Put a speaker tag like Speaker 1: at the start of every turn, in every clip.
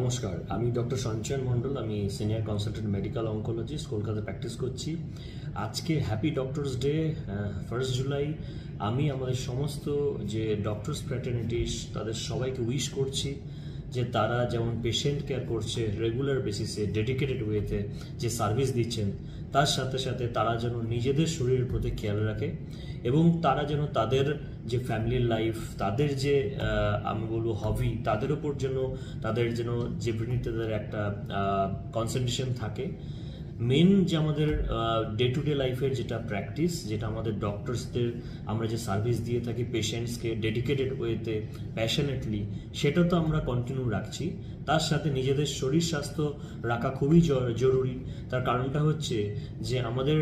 Speaker 1: নমস্কার, আমি ডক্টর সঞ্চয়ন মণ্ডল। আমি সিনিয়র কনসালটেন্ট মেডিকেল অঙ্কোলজিস্ট, কলকাতায় প্র্যাকটিস করছি। আজকে হ্যাপি ডক্টরস ডে, 1 জুলাই। আমি আমাদের সমস্ত যে ডক্টরস ফ্র্যাটার্নিটিস তাদের সবাইকে উইশ করছি যে তারা যেমন পেশেন্ট কেয়ার করছে রেগুলার বেসিসে, ডেডিকেটেড ওয়েতে যে সার্ভিস দিচ্ছেন, তার সাথে সাথে তারা যেন নিজেদের শরীরের প্রতি খেয়াল রাখে এবং তারা যেন তাদের যে ফ্যামিলির লাইফ, তাদের যে আমি বলবো হবি, তাদের ওপর যেন তাদের যেন জীবনীতে তাদের একটা কনসেন্ট্রেশন থাকে। মেন যে আমাদের ডে টু ডে লাইফের যেটা প্র্যাকটিস, যেটা আমাদের ডক্টরসদের আমরা যে সার্ভিস দিয়ে থাকি পেশেন্টসকে ডেডিকেটেড ওয়েতে, প্যাশনেটলি, সেটা তো আমরা কন্টিনিউ রাখছি। তার সাথে নিজেদের শরীর স্বাস্থ্য রাখা খুবই জরুরি। তার কারণটা হচ্ছে যে আমাদের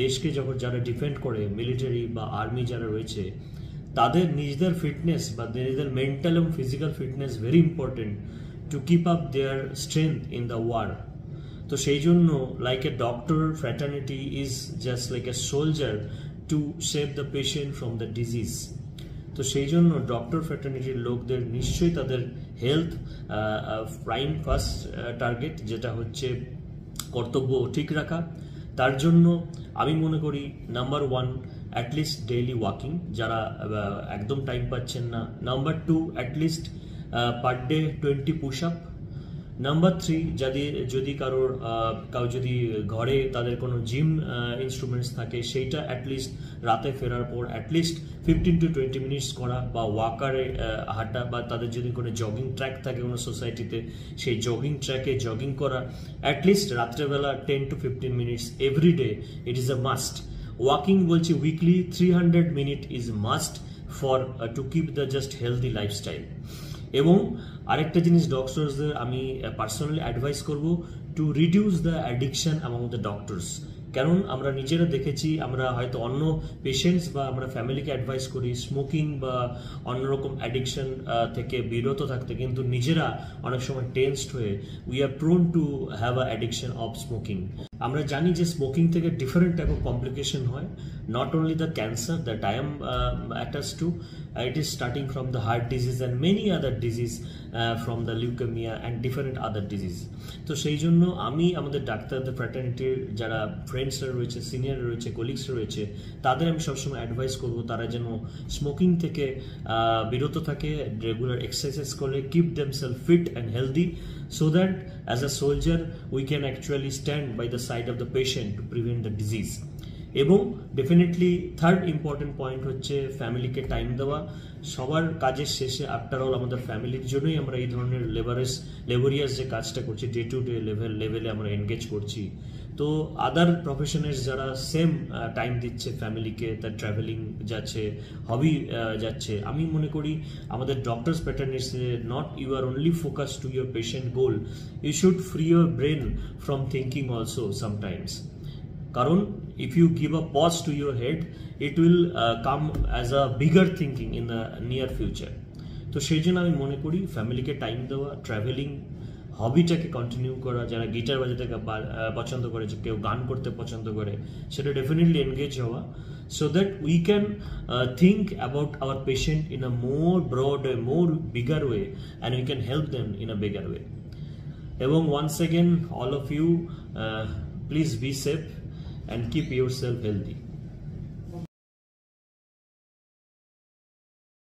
Speaker 1: দেশকে যখন যারা ডিফেন্ড করে, মিলিটারি বা আর্মি যারা রয়েছে, তাদের নিজেদের ফিটনেস বা নিজেদের মেন্টাল এবং physical fitness very important to keep up their strength in the war. তো সেই জন্য like a doctor fraternity is just like a soldier to save the patient from the disease. তো সেই জন্য ডক্টর ফ্র্যাটার্নিটির লোকদের নিশ্চয়ই তাদের হেলথ প্রাইম ফার্স্ট টার্গেট, যেটা হচ্ছে কর্তব্য ঠিক রাখা। তার জন্য আমি মনে করি নাম্বার 1 অ্যাটলিস্ট ডেইলি ওয়াকিং, যারা একদম টাইম পাচ্ছেন না। Number 2 at least per day 20 push up. Number 3 যদি কারো যদি ঘরে তাদের কোনো জিম ইনস্ট্রুমেন্টস থাকে, সেইটা অ্যাটলিস্ট রাতে ফেরার পর অ্যাটলিস্ট 15 to 20 মিনিটস করা, বা ওয়াকারে হাঁটা, বা তাদের যদি কোনো জগিং ট্র্যাক থাকে কোনো সোসাইটিতে, সেই জগিং ট্র্যাকে জগিং করা অ্যাটলিস্ট রাত্রেবেলা 10 to 15 minutes everyday. It is a must. Walking বলছি weekly 300 minute is must for to keep the just healthy lifestyle. এবং আরেকটা জিনিস ডক্টরসদের আমি পার্সোনালি অ্যাডভাইস করব, to reduce the addiction among the doctors. কারণ আমরা নিজেরা দেখেছি, আমরা হয়তো অন্য পেশেন্টস বা আমরা ফ্যামিলিকে অ্যাডভাইস করি স্মোকিং বা অন্যরকম অ্যাডিকশন থেকে বিরত থাকতে, কিন্তু নিজেরা অনেক সময় টেন্সড হয়ে we are prone to have a addiction of smoking. আমরা জানি যে স্মোকিং থেকে ডিফারেন্ট টাইপ অফ কমপ্লিকেশন হয়, not only the cancer that I am attached to, it is starting from the heart disease and many other disease, from the leukemia and different other disease. তো সেই জন্য আমি আমাদের ডাক্তারদের ফ্র্যাটার্নিটির যারা ফ্রেন্ডসরা রয়েছে, senior রয়েছে, কলিগসরা রয়েছে, তাদের আমি সবসময় অ্যাডভাইস করব তারা যেন স্মোকিং থেকে বিরত থাকে, রেগুলার এক্সারসাইজ করে, keep themselves fit and healthy, so that as a soldier we can actually stand by the side of the patient to prevent the disease. এবং ডেফিনেটলি থার্ড ইম্পর্টেন্ট পয়েন্ট হচ্ছে ফ্যামিলিকে time দেওয়া। সবার কাজের শেষে after all আমাদের ফ্যামিলির জন্যই আমরা এই ধরনের লেবোরিয়াস যে কাজটা করছি, ডে টু ডে লেভেলে আমরা এনগেজ করছি। তো আদার প্রফেশনের যারা সেম টাইম দিচ্ছে ফ্যামিলিকে, তার ট্রাভেলিং যাচ্ছে, হবি যাচ্ছে, আমি মনে করি আমাদের doctors pattern is not you are only focus to your patient goal, you should free your brain from thinking also sometimes. কারণ if you give a pause to your head, it will come as a bigger thinking in the near future. তো সেই জন্য আমি মনে করি ফ্যামিলিকে time দেওয়া, travelling, হবিটাকে continue করা, যারা গিটার বাজাতে পছন্দ করে, কেউ গান করতে পছন্দ করে, সেটা ডেফিনেটলি এনগেজ হওয়া, so that we can think about our patient in a more broad, more bigger way, and we can help them in a bigger way. এবং once again all of you, please be safe and keep yourself healthy.